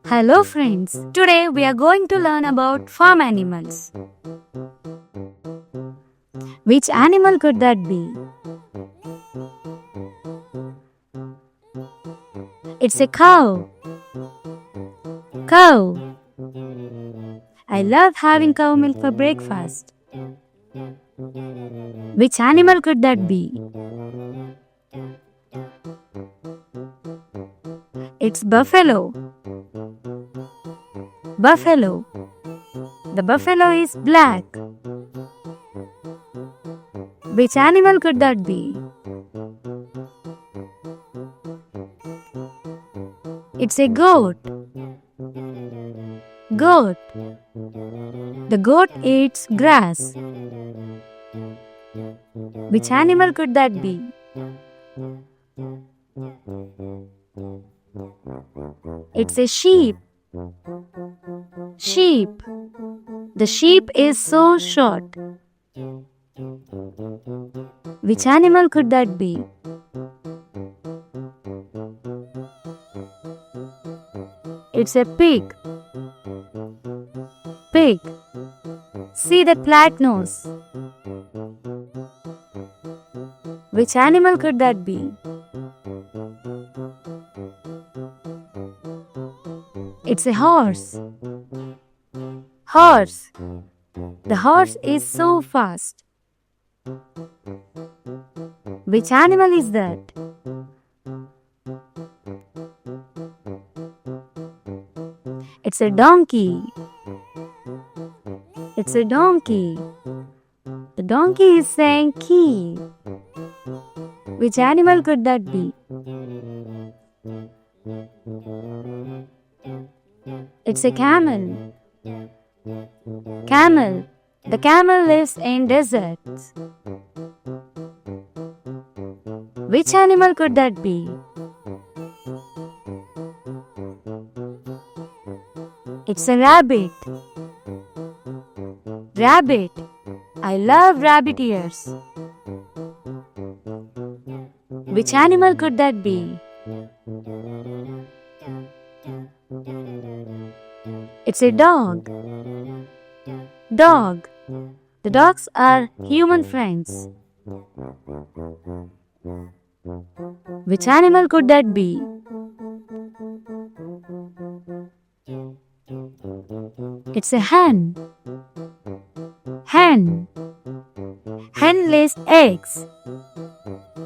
Hello friends, today we are going to learn about farm animals. Which animal could that be? It's a cow. Cow. I love having cow milk for breakfast. Which animal could that be? It's buffalo. Buffalo. The buffalo is black. Which animal could that be? It's a goat. Goat. The goat eats grass. Which animal could that be? It's a sheep. Sheep. The sheep is so short. Which animal could that be? It's a pig. Pig. See that flat nose. Which animal could that be? It's a horse. Horse. The horse is so fast. Which animal is that? It's a donkey. It's a donkey. The donkey is saying key. Which animal could that be? It's a camel. Camel. The camel lives in deserts. Which animal could that be? It's a rabbit. Rabbit. I love rabbit ears. Which animal could that be? It's a dog. Dog. The dogs are human friends. Which animal could that be? It's a hen. Hen. Hen lays eggs.